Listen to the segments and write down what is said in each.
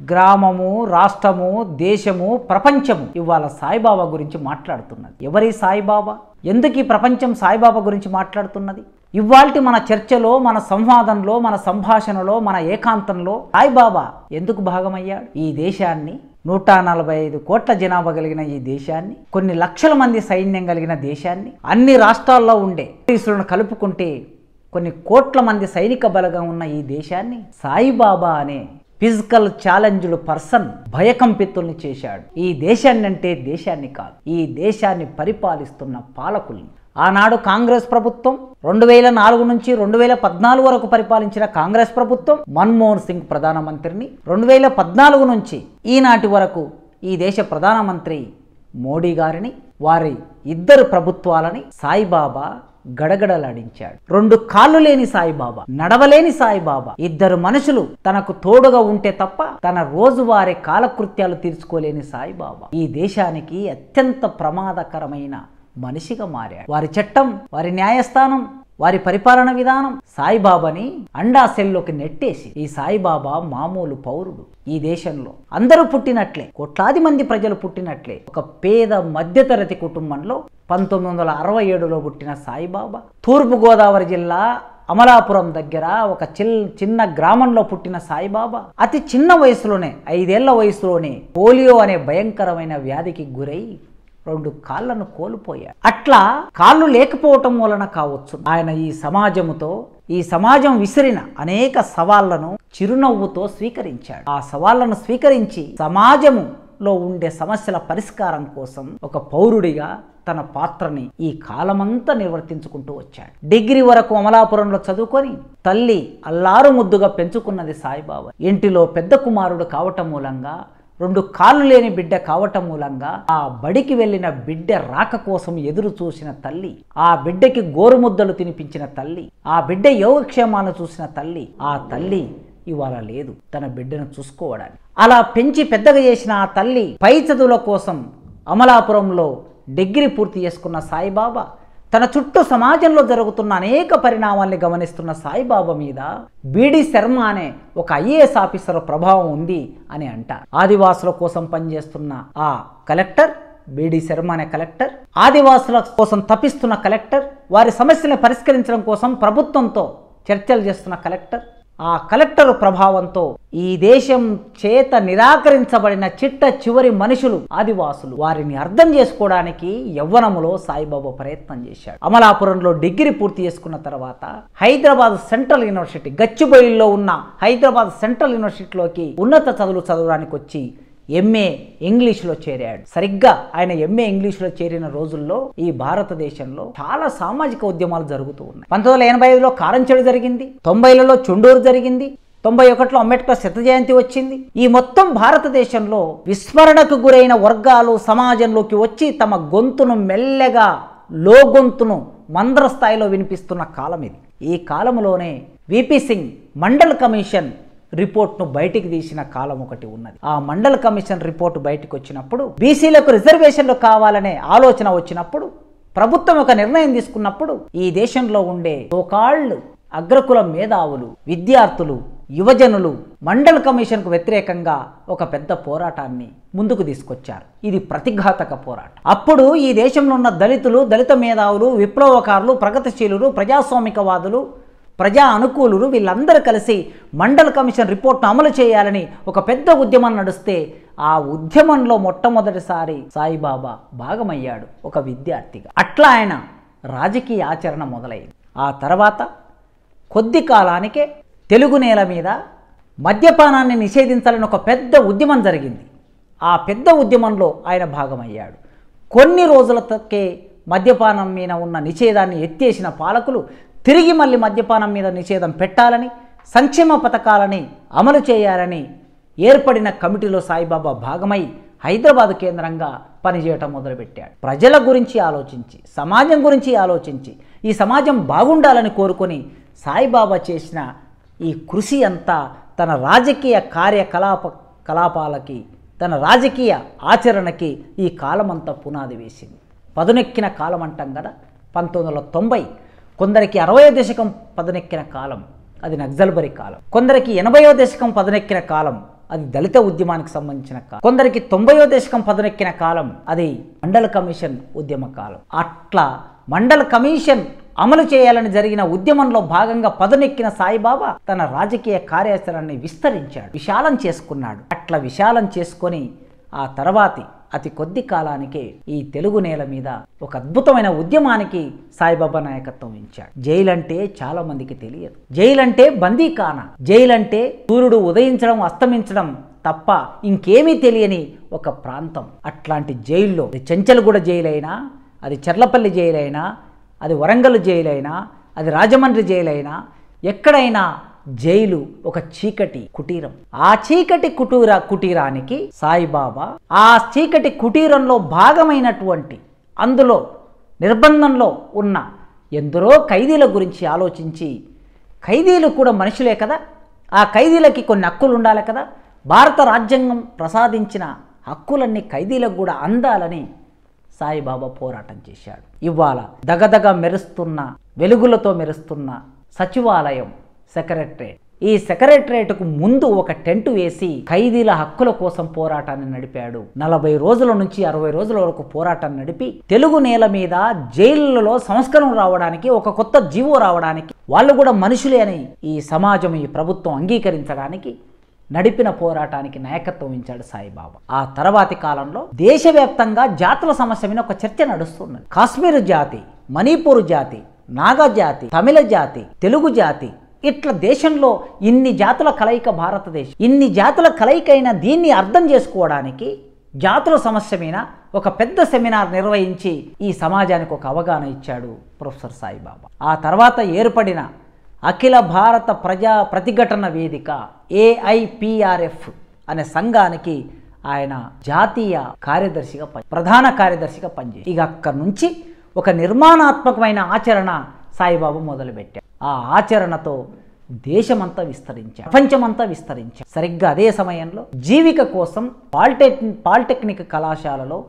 గ్రామము, రాష్ట్రము, దేశము, ప్రపంచము ఇవాళ సాయిబాబా గురించి మాట్లాడుతున్నది. ఎవరి సాయిబాబా? ఎందుకు ఈ ప్రపంచం సాయిబాబా గురించి మాట్లాడుతున్నది? ఇవాల్టి మన చర్చలో, మన సంవాదంలో, మన సంభాషణలో, మన ఏకాంతంలో సాయిబాబా ఎందుకు భాగమయ్యాడు? ఈ దేశాన్ని 145 కోట్ల జనాభా కలిగిన ఈ దేశాన్ని, కొన్ని లక్షల మంది సైన్యం కలిగిన దేశాన్ని, అన్ని రాష్ట్రాల్లో ఉండే పోలీసులను కలుపుకుంటే కొన్ని కోట్ల మంది సైనిక బలగం ఉన్న ఈ దేశాన్ని సాయిబాబా అనే ఫిజికల్ ఛాలెంజ్డ్ పర్సన్ భయకంపితుల్ని చేశాడు. ఈ దేశాన్ని అంటే దేశాన్ని కాదు, ఈ దేశాన్ని పరిపాలిస్తున్న పాలకుల్ని. ఆనాడు కాంగ్రెస్ ప్రభుత్వం 2004 నుంచి 2014 వరకు పరిపాలించిన కాంగ్రెస్ ప్రభుత్వం మన్మోహన్ సింగ్ ప్రధానమంత్రిని, 2014 నుంచి ఈనాటి వరకు ఈ దేశ ప్రధానమంత్రి మోడీ గారిని, వారి ఇద్దరు ప్రభుత్వాలని సాయిబాబా గడగడలాడించాడు. 2 కాళ్ళు లేని సాయిబాబా, నడవలేని సాయిబాబా, ఇద్దరు మనుషులు తనకు తోడుగా ఉంటే తప్ప తన రోజువారీ కాలకృత్యాలు తీర్చుకోలేని సాయిబాబా ఈ దేశానికి అత్యంత ప్రమాదకరమైన మనిషిగా మారాడు. వారి చట్టం, వారి న్యాయస్థానం, వారి పరిపాలన విధానం సాయిబాబాని అండాశెల్లోకి నెట్టేసి, ఈ సాయిబాబా మామూలు పౌరుడు. ఈ దేశంలో అందరూ పుట్టినట్లే, కోట్లాది మంది ప్రజలు పుట్టినట్లే ఒక పేద మధ్యతరగతి కుటుంబంలో 1967లో పుట్టిన సాయిబాబా తూర్పుగోదావరి జిల్లా అమలాపురం దగ్గర ఒక చిన్న గ్రామంలో పుట్టిన సాయిబాబా అతి చిన్న వయసులోనే, 5 ఏళ్ల వయసులోనే పోలియో అనే భయంకరమైన వ్యాధికి గురై 2 కాళ్ళను కోల్పోయాడు. అట్లా కాళ్ళు లేకపోవటం వలన కావచ్చు ఆయన ఈ సమాజముతో, ఈ సమాజం విసిరిన అనేక సవాళ్లను చిరునవ్వుతో స్వీకరించాడు. ఆ సవాళ్లను స్వీకరించి సమాజములో ఉండే సమస్యల పరిష్కారం కోసం ఒక పౌరుడిగా తన పాత్రని ఈ కాలమంతా నిర్వర్తించుకుంటూ వచ్చాడు. డిగ్రీ వరకు అమలాపురంలో చదువుకొని తల్లి అల్లారు ముద్దుగా పెంచుకున్నది సాయిబాబా. ఇంటిలో పెద్ద కుమారుడు కావటం మూలంగా, 2 కాళ్ళు లేని బిడ్డ కావటం మూలంగా ఆ బడికి వెళ్ళిన బిడ్డ రాక కోసం ఎదురు చూసిన తల్లి, ఆ బిడ్డకి గోరుముద్దలు తినిపించిన తల్లి, ఆ బిడ్డ యోగక్షేమాలను చూసిన తల్లి, ఆ తల్లి ఇవాళ లేదు తన బిడ్డను చూసుకోవడానికి. అలా పెంచి పెద్దగా చేసిన ఆ తల్లి పై చదువుల కోసం అమలాపురంలో డిగ్రీ పూర్తి చేసుకున్న సాయిబాబా తన చుట్టూ సమాజంలో జరుగుతున్న అనేక పరిణామాల్ని గమనిస్తున్న సాయిబాబా మీద బీడీ శర్మ అనే ఒక ఐఏఎస్ ఆఫీసర్ ప్రభావం ఉంది అని అంటారు. ఆదివాసుల కోసం పనిచేస్తున్న ఆ కలెక్టర్, బీడీ శర్మ అనే కలెక్టర్, ఆదివాసుల కోసం తపిస్తున్న కలెక్టర్, వారి సమస్యలను పరిష్కరించడం కోసం ప్రభుత్వంతో చర్చలు చేస్తున్న కలెక్టర్, ఆ కలెక్టర్ ప్రభావంతో ఈ దేశం చేత నిరాకరించబడిన చిట్ట చివరి మనుషులు ఆదివాసులు, వారిని అర్థం చేసుకోవడానికి యవ్వనములో సాయిబాబా ప్రయత్నం చేశాడు. అమలాపురంలో డిగ్రీ పూర్తి చేసుకున్న తర్వాత హైదరాబాద్ సెంట్రల్ యూనివర్సిటీ, గచ్చిబౌలిలో ఉన్న హైదరాబాద్ సెంట్రల్ యూనివర్సిటీలోకి ఉన్నత చదువులు చదవడానికి వచ్చి ఎంఏ ఇంగ్లీష్లో చేరాడు. సరిగ్గా ఆయన ఎంఏ ఇంగ్లీష్లో చేరిన రోజుల్లో ఈ భారతదేశంలో చాలా సామాజిక ఉద్యమాలు జరుగుతూ ఉన్నాయి. 1985లో కారంచెడు జరిగింది, 90లలో చుండూరు జరిగింది, 91లో అంబేద్కర్ శత జయంతి వచ్చింది. ఈ మొత్తం భారతదేశంలో విస్మరణకు గురైన వర్గాలు సమాజంలోకి వచ్చి తమ గొంతును మెల్లగా, లోగొంతును మందర స్థాయిలో వినిపిస్తున్న కాలం ఇది. ఈ కాలంలోనే విపి సింగ్ మండల్ కమిషన్ రిపోర్ట్ను బయటికి తీసిన కాలం ఒకటి ఉన్నది. ఆ మండల్ కమిషన్ రిపోర్ట్ బయటకు వచ్చినప్పుడు, బీసీలకు రిజర్వేషన్లు కావాలనే ఆలోచన వచ్చినప్పుడు, ప్రభుత్వం ఒక నిర్ణయం తీసుకున్నప్పుడు ఈ దేశంలో ఉండే సోకాల్డ్ అగ్రకుల మేధావులు, విద్యార్థులు, యువజనులు మండల్ కమిషన్కు వ్యతిరేకంగా ఒక పెద్ద పోరాటాన్ని ముందుకు తీసుకొచ్చారు. ఇది ప్రతిఘాతక పోరాటం. అప్పుడు ఈ దేశంలో ఉన్న దళితులు, దళిత మేధావులు, విప్లవకారులు, ప్రగతిశీలులు, ప్రజాస్వామికవాదులు, ప్రజా అనుకూలులు వీళ్ళందరూ కలిసి మండల్ కమిషన్ రిపోర్ట్ను అమలు చేయాలని ఒక పెద్ద ఉద్యమం నడిస్తే, ఆ ఉద్యమంలో మొట్టమొదటిసారి సాయిబాబా భాగమయ్యాడు ఒక విద్యార్థిగా. అట్లా ఆయన రాజకీయ ఆచరణ మొదలైంది. ఆ తర్వాత కొద్ది కాలానికే తెలుగు నేల మీద మద్యపానాన్ని నిషేధించాలని ఒక పెద్ద ఉద్యమం జరిగింది. ఆ పెద్ద ఉద్యమంలో ఆయన భాగమయ్యాడు. కొన్ని రోజులకే మద్యపానం మీద ఉన్న నిషేధాన్ని ఎత్తేసిన పాలకులు తిరిగి మళ్ళీ మద్యపానం మీద నిషేధం పెట్టాలని, సంక్షేమ పథకాలని అమలు చేయాలని ఏర్పడిన కమిటీలో సాయిబాబా భాగమై హైదరాబాద్ కేంద్రంగా పనిచేయటం మొదలుపెట్టాడు. ప్రజల గురించి ఆలోచించి, సమాజం గురించి ఆలోచించి, ఈ సమాజం బాగుండాలని కోరుకొని సాయిబాబా చేసిన ఈ కృషి అంతా తన రాజకీయ కార్యకలాపాలకి, తన రాజకీయ ఆచరణకి ఈ కాలమంతా పునాది వేసింది. పదునెక్కిన కాలం అంటాం కదా, 1990. కొందరికి 60వ దశకం పదునెక్కిన కాలం, అది నక్సల్బరీ కాలం. కొందరికి 80వ దశకం పదునెక్కిన కాలం, అది దళిత ఉద్యమానికి సంబంధించిన కాలం. కొందరికి 90వ దశకం పదునెక్కిన కాలం అది మండల్ కమిషన్ ఉద్యమ కాలం. అట్లా మండల్ కమిషన్ అమలు చేయాలని జరిగిన ఉద్యమంలో భాగంగా పదునెక్కిన సాయిబాబా తన రాజకీయ కార్యాచరణని విస్తరించాడు, విశాలం చేసుకున్నాడు. అట్లా విశాలం చేసుకొని ఆ తర్వాతి అతి కొద్ది కాలానికే ఈ తెలుగు నేల మీద ఒక అద్భుతమైన ఉద్యమానికి సాయిబాబా నాయకత్వం ఇచ్చాడు. జైలు అంటే చాలా మందికి తెలియదు. జైలు అంటే బందీఖానా, జైలు అంటే సూర్యుడు ఉదయించడం అస్తమించడం తప్ప ఇంకేమీ తెలియని ఒక ప్రాంతం. అట్లాంటి జైల్లో అది చెంచల్గూడ జైలు అయినా, అది చర్లపల్లి జైలు అయినా, అది వరంగల్ జైలు అయినా, అది రాజమండ్రి జైలు అయినా, ఎక్కడైనా జైలు ఒక చీకటి కుటీరం. ఆ చీకటి కుటీరానికి సాయిబాబా ఆ చీకటి కుటీరంలో భాగమైనటువంటి, అందులో నిర్బంధంలో ఉన్న ఎందరో ఖైదీల గురించి ఆలోచించి, ఖైదీలు కూడా మనుషులే కదా, ఆ ఖైదీలకి కొన్ని హక్కులు ఉండాలి కదా, భారత రాజ్యాంగం ప్రసాదించిన హక్కులన్నీ ఖైదీలకు కూడా అందాలని సాయిబాబా పోరాటం చేశాడు. ఇవాళ దగదగ మెరుస్తున్న, వెలుగులతో మెరుస్తున్న సచివాలయం, సెక్రటరేట్, ఈ సెక్రటరేట్కు ముందు ఒక టెంట్ వేసి ఖైదీల హక్కుల కోసం పోరాటాన్ని నడిపాడు. 40 రోజుల నుంచి 60 రోజుల వరకు పోరాటాన్ని నడిపి తెలుగు నేల మీద జైళ్లలో సంస్కరణ రావడానికి, ఒక కొత్త జీవో రావడానికి, వాళ్ళు కూడా మనుషులే అని ఈ సమాజం, ఈ ప్రభుత్వం అంగీకరించడానికి నడిపిన పోరాటానికి నాయకత్వం వహించాడు సాయిబాబా. ఆ తర్వాతి కాలంలో దేశవ్యాప్తంగా జాతుల సమస్య మీద ఒక చర్చ నడుస్తున్నది. కాశ్మీర్ జాతి, మణిపూర్ జాతి, నాగా జాతి, తమిళ జాతి, తెలుగు జాతి, ఇట్లా దేశంలో ఇన్ని జాతుల కలయిక భారతదేశం. ఇన్ని జాతుల కలయికైన దీన్ని అర్థం చేసుకోవడానికి జాతుల సమస్య మీద ఒక పెద్ద సెమినార్ నిర్వహించి ఈ సమాజానికి ఒక అవగాహన ఇచ్చాడు ప్రొఫెసర్ సాయిబాబా. ఆ తర్వాత ఏర్పడిన అఖిల భారత ప్రజా ప్రతిఘటన వేదిక AIPRF అనే సంఘానికి ఆయన జాతీయ కార్యదర్శిగా ప్రధాన కార్యదర్శిగా పనిచేసి, ఇక అక్కడి నుంచి ఒక నిర్మాణాత్మకమైన ఆచరణ సాయిబాబా మొదలుపెట్టాడు. ఆ ఆచరణతో దేశమంతా విస్తరించాడు, ప్రపంచమంతా విస్తరించాడు. సరిగ్గా అదే సమయంలో జీవిక కోసం పాలిటెక్నిక్ కళాశాలలో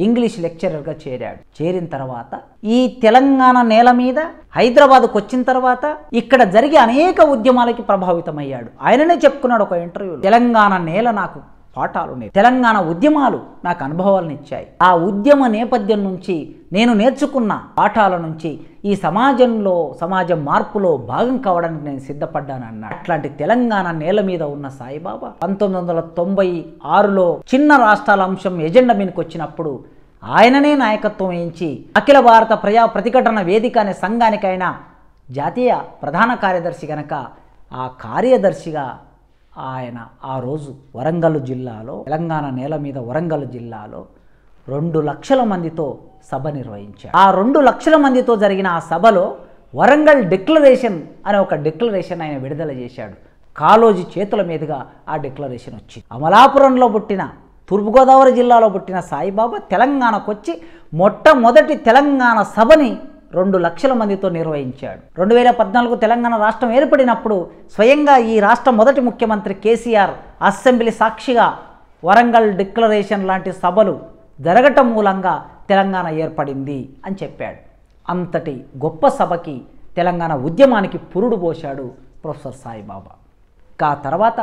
ఇంగ్లీష్ లెక్చరర్గా చేరాడు. చేరిన తర్వాత ఈ తెలంగాణ నేల మీద హైదరాబాద్కు వచ్చిన తర్వాత ఇక్కడ జరిగే అనేక ఉద్యమాలకి ప్రభావితమయ్యాడు. ఆయననే చెప్పుకున్నాడు ఒక ఇంటర్వ్యూలో, తెలంగాణ నేల నాకు పాఠాలు ఉన్నాయి, తెలంగాణ ఉద్యమాలు నాకు అనుభవాలను ఇచ్చాయి. ఆ ఉద్యమ నేపథ్యం నుంచి నేను నేర్చుకున్న పాఠాల నుంచి ఈ సమాజం మార్పులో భాగం కావడానికి నేను సిద్ధపడ్డాను అన్నాడు. అట్లాంటి తెలంగాణ నేల మీద ఉన్న సాయిబాబా 1996లో చిన్న రాష్ట్రాల అంశం ఎజెండా మీదకి వచ్చినప్పుడు ఆయననే నాయకత్వం వహించి అఖిల భారత ప్రజా ప్రతిఘటన వేదిక అనే సంఘానికి ఆయన జాతీయ ప్రధాన కార్యదర్శి కనుక ఆ కార్యదర్శిగా ఆయన ఆ రోజు వరంగల్ జిల్లాలో, తెలంగాణ నేల మీద వరంగల్ జిల్లాలో 2 లక్షల మందితో సభ నిర్వహించారు. ఆ 2 లక్షల మందితో జరిగిన ఆ సభలో వరంగల్ డిక్లరేషన్ అనే ఒక డిక్లరేషన్ ఆయన విడుదల చేశాడు. కాళోజీ చేతుల మీదుగా ఆ డిక్లరేషన్ వచ్చింది. అమలాపురంలో పుట్టిన, తూర్పుగోదావరి జిల్లాలో పుట్టిన సాయిబాబా తెలంగాణకు వచ్చి మొట్టమొదటి తెలంగాణ సభని 2 లక్షల మందితో నిర్వహించాడు. 2014 తెలంగాణ రాష్ట్రం ఏర్పడినప్పుడు స్వయంగా ఈ రాష్ట్ర మొదటి ముఖ్యమంత్రి కేసీఆర్ అసెంబ్లీ సాక్షిగా వరంగల్ డిక్లరేషన్ లాంటి సభలు జరగటం మూలంగా తెలంగాణ ఏర్పడింది అని చెప్పాడు. అంతటి గొప్ప సభకి, తెలంగాణ ఉద్యమానికి పురుడు పోశాడు ప్రొఫెసర్ సాయిబాబా. ఆ తర్వాత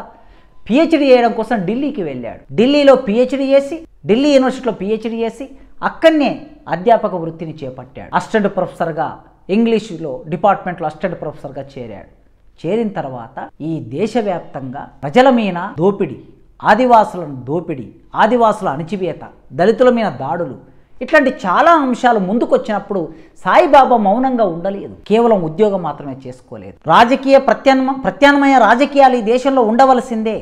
PhD చేయడం కోసం ఢిల్లీకి వెళ్ళాడు. ఢిల్లీలో PhD చేసి, ఢిల్లీ యూనివర్సిటీలో PhD చేసి అక్కడనే అధ్యాపక వృత్తిని చేపట్టాడు. అసిస్టెంట్ ప్రొఫెసర్గా ఇంగ్లీషులో డిపార్ట్మెంట్లో అసిస్టెంట్ ప్రొఫెసర్గా చేరాడు. చేరిన తర్వాత ఈ దేశవ్యాప్తంగా ప్రజల మీద దోపిడీ, ఆదివాసులను దోపిడీ, ఆదివాసుల అణచివేత, దళితుల మీద దాడులు, ఇట్లాంటి చాలా అంశాలు ముందుకొచ్చినప్పుడు సాయిబాబా మౌనంగా ఉండలేదు. కేవలం ఉద్యోగం మాత్రమే చేసుకోలేదు. రాజకీయ ప్రత్యామ్నాయ రాజకీయాలు ఈ దేశంలో ఉండవలసిందే.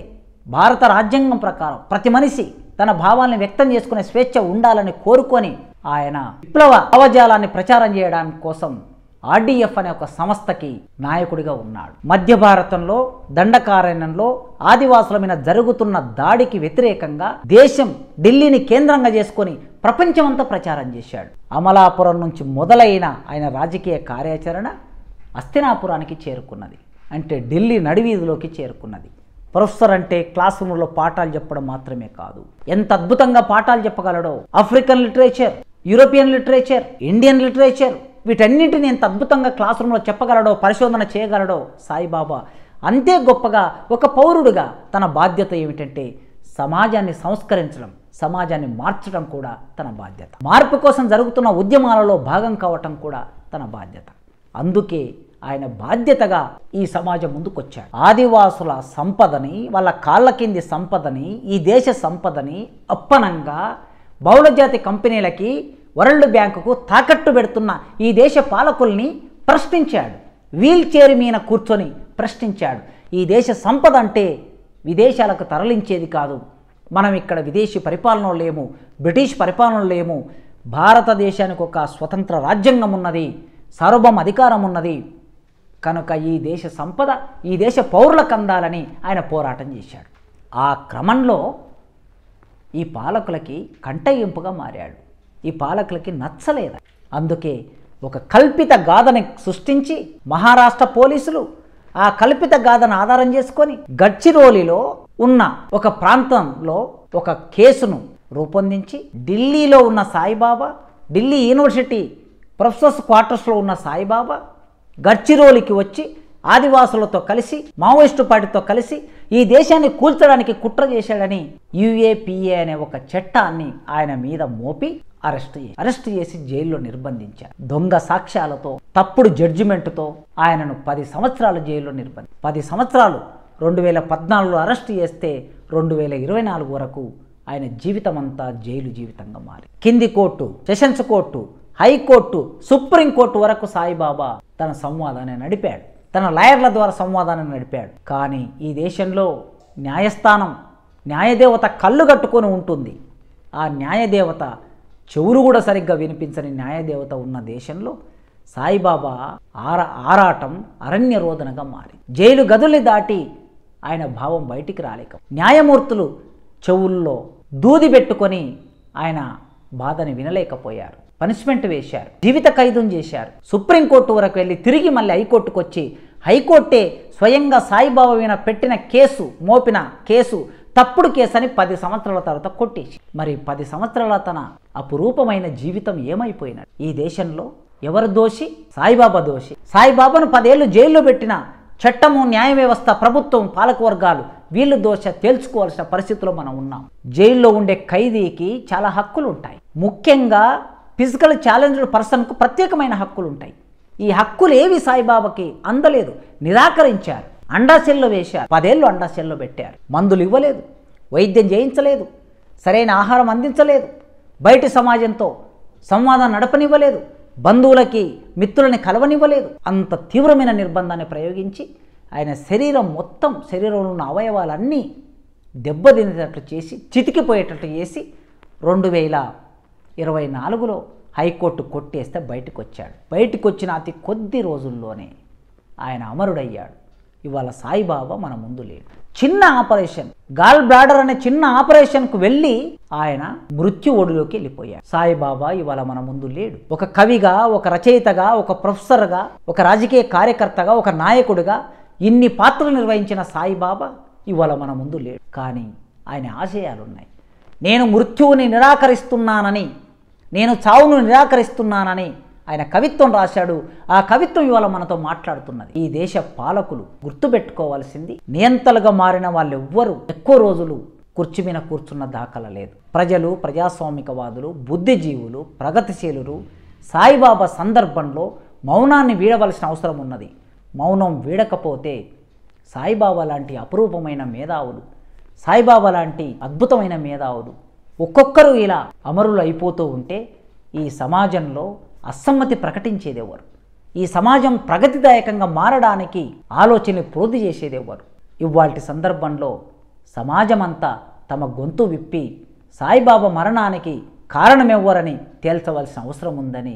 భారత రాజ్యాంగం ప్రకారం ప్రతి మనిషి తన భావాలను వ్యక్తం చేసుకునే స్వేచ్ఛ ఉండాలని కోరుకొని ఆయన విప్లవ భావజాలాన్ని ప్రచారం చేయడానికి కోసం RDF అనే ఒక సంస్థకి నాయకుడిగా ఉన్నాడు. మధ్య భారతంలో దండకారణ్యంలో ఆదివాసుల మీద జరుగుతున్న దాడికి వ్యతిరేకంగా దేశం ఢిల్లీని కేంద్రంగా చేసుకొని ప్రపంచమంతా ప్రచారం చేశాడు. అమలాపురం నుంచి మొదలైన ఆయన రాజకీయ కార్యాచరణ హస్తినాపురానికి చేరుకున్నది, అంటే ఢిల్లీ నడివీధిలోకి చేరుకున్నది. ప్రొఫెసర్ అంటే క్లాస్ రూమ్లో పాఠాలు చెప్పడం మాత్రమే కాదు, ఎంత అద్భుతంగా పాఠాలు చెప్పగలడో. African literature, European literature, Indian literature, వీటన్నింటిని ఎంత అద్భుతంగా క్లాస్ రూమ్లో చెప్పగలడో, పరిశోధన చేయగలడో సాయిబాబా అంతే గొప్పగా ఒక పౌరుడిగా తన బాధ్యత ఏమిటంటే సమాజాన్ని సంస్కరించడం, సమాజాన్ని మార్చడం కూడా తన బాధ్యత. మార్పు కోసం జరుగుతున్న ఉద్యమాలలో భాగం కావటం కూడా తన బాధ్యత. అందుకే ఆయన బాధ్యతగా ఈ సమాజం ముందుకొచ్చాడు. ఆదివాసుల సంపదని, వాళ్ళ కాళ్ళ కింది సంపదని, ఈ దేశ సంపదని అప్పనంగా బహుళజాతి కంపెనీలకి, వరల్డ్ బ్యాంకుకు తాకట్టు పెడుతున్న ఈ దేశ పాలకుల్ని ప్రశ్నించాడు. వీల్ చైర్ మీద కూర్చొని ప్రశ్నించాడు. ఈ దేశ సంపద అంటే విదేశాలకు తరలించేది కాదు. మనం ఇక్కడ విదేశీ పరిపాలన లేము, బ్రిటిష్ పరిపాలన లేము. భారతదేశానికి ఒక స్వతంత్ర రాజ్యాంగం ఉన్నది, సార్వభౌమ అధికారం ఉన్నది. కనుక ఈ దేశ సంపద ఈ దేశ పౌరులకు అందాలని ఆయన పోరాటం చేశాడు. ఆ క్రమంలో ఈ పాలకులకి కంటయింపుగా మారాడు. ఈ పాలకులకి నచ్చలేదు. అందుకే ఒక కల్పిత గాథని సృష్టించి మహారాష్ట్ర పోలీసులు ఆ కల్పిత గాథను ఆధారం చేసుకొని గడ్చిరోలిలో ఉన్న ఒక ప్రాంతంలో ఒక కేసును రూపొందించి ఢిల్లీలో ఉన్న సాయిబాబా, ఢిల్లీ యూనివర్సిటీ ప్రొఫెసర్స్ క్వార్టర్స్లో ఉన్న సాయిబాబా గడ్చిరోలికి వచ్చి ఆదివాసులతో కలిసి, మావోయిస్టు పార్టీతో కలిసి ఈ దేశాన్ని కూల్చడానికి కుట్ర చేశాడని యుఏపిఏ అనే ఒక చట్టాన్ని ఆయన మీద మోపి అరెస్ట్ చేసి జైల్లో నిర్బంధించారు. దొంగ సాక్ష్యాలతో, తప్పుడు జడ్జిమెంటుతో ఆయనను 10 సంవత్సరాలు జైల్లో 10 సంవత్సరాలు 2014లో అరెస్ట్ చేస్తే 2024 వరకు ఆయన జీవితం అంతా జైలు జీవితంగా మారి కింది court, sessions court, high court, supreme court వరకు సాయిబాబా తన సంవాదాన్ని నడిపాడు. తన లాయర్ల ద్వారా సంవాదాన్ని నడిపాడు. కానీ ఈ దేశంలో న్యాయస్థానం, న్యాయదేవత కళ్ళు కట్టుకొని ఉంటుంది. ఆ న్యాయదేవత చెవులు కూడా సరిగ్గా వినిపించని న్యాయదేవత ఉన్న దేశంలో సాయిబాబా ఆరాటం అరణ్య రోదనగా మారి జైలు గదుల్ని దాటి ఆయన భావం బయటికి రాలేక న్యాయమూర్తులు చెవుల్లో దూది పెట్టుకొని ఆయన బాధని వినలేకపోయారు. పనిష్మెంట్ వేశారు, జీవిత ఖైదం చేశారు. సుప్రీంకోర్టు వరకు వెళ్ళి తిరిగి మళ్ళీ హైకోర్టుకు వచ్చి హైకోర్టే స్వయంగా సాయిబాబా మీద పెట్టిన మోపిన కేసు తప్పుడు కేసు అని 10 సంవత్సరాల తర్వాత కొట్టేసి, మరి 10 సంవత్సరాల తన అపురూపమైన జీవితం ఏమైపోయినది? ఈ దేశంలో ఎవరు దోషి? సాయిబాబా దోషి. సాయిబాబాను 10 ఏళ్ళు జైల్లో పెట్టిన చట్టము, న్యాయ వ్యవస్థ, ప్రభుత్వం, పాలకవర్గాలు వీళ్ళు దోష తేల్చుకోవాల్సిన పరిస్థితిలో మనం ఉన్నాం. జైల్లో ఉండే ఖైదీకి చాలా హక్కులు ఉంటాయి. ముఖ్యంగా ఫిజికల్ ఛాలెంజ్డ్ పర్సన్కు ప్రత్యేకమైన హక్కులు ఉంటాయి. ఈ హక్కులు ఏవి సాయిబాబాకి అందలేదు, నిరాకరించారు. అండాశెల్లో వేశారు. 10 ఏళ్ళు అండాశెల్లో పెట్టారు. మందులు ఇవ్వలేదు, వైద్యం చేయించలేదు, సరైన ఆహారం అందించలేదు, బయటి సమాజంతో సంవాదం నడపనివ్వలేదు, బంధువులకి మిత్రులని కలవనివ్వలేదు. అంత తీవ్రమైన నిర్బంధాన్ని ప్రయోగించి ఆయన శరీరంలో ఉన్న అవయవాలన్నీ దెబ్బతినేటట్లు చేసి, చితికిపోయేటట్లు చేసి 2024లో హైకోర్టు కొట్టేస్తే బయటకు వచ్చాడు. బయటకు వచ్చిన అతి కొద్ది రోజుల్లోనే ఆయన అమరుడయ్యాడు. ఇవాళ సాయిబాబా మన ముందు లేడు. చిన్న ఆపరేషన్, గాల్ బ్లాడర్ అనే చిన్న ఆపరేషన్కు వెళ్ళి ఆయన మృత్యు ఒడిలోకి వెళ్ళిపోయాడు. సాయిబాబా ఇవాళ మన ముందు లేడు. ఒక కవిగా, ఒక రచయితగా, ఒక ప్రొఫెసర్గా, ఒక రాజకీయ కార్యకర్తగా, ఒక నాయకుడిగా ఇన్ని పాత్రలు నిర్వహించిన సాయిబాబా ఇవాళ మన ముందు లేడు. కానీ ఆయన ఆశయాలున్నాయి. నేను మృత్యువుని నిరాకరిస్తున్నానని, నేను చావును నిరాకరిస్తున్నానని ఆయన కవిత్వం రాశాడు. ఆ కవిత్వం ఇవాళ మనతో మాట్లాడుతున్నది. ఈ దేశ పాలకులు గుర్తుపెట్టుకోవాల్సింది, నియంతలుగా మారిన వాళ్ళెవ్వరూ ఎక్కువ రోజులు కుర్చీ మీద కూర్చున్న దాఖలా లేదు. ప్రజలు, ప్రజాస్వామికవాదులు, బుద్ధిజీవులు, ప్రగతిశీలులు సాయిబాబా సందర్భంలో మౌనాన్ని వీడవలసిన అవసరం ఉన్నది. మౌనం వీడకపోతే సాయిబాబా లాంటి అపురూపమైన మేధావులు, సాయిబాబా లాంటి అద్భుతమైన మేధావులు ఒక్కొక్కరు ఇలా అమరులు అయిపోతూ ఉంటే ఈ సమాజంలో అసమ్మతి ప్రకటించేదెవరు? ఈ సమాజం ప్రగతిదాయకంగా మారడానికి ఆలోచనలు ప్రోధి చేసేదెవరు? ఇవాల్టి సందర్భంలో సమాజమంతా తమ గొంతు విప్పి సాయిబాబా మరణానికి కారణమెవ్వరని తేల్చవలసిన అవసరం ఉందని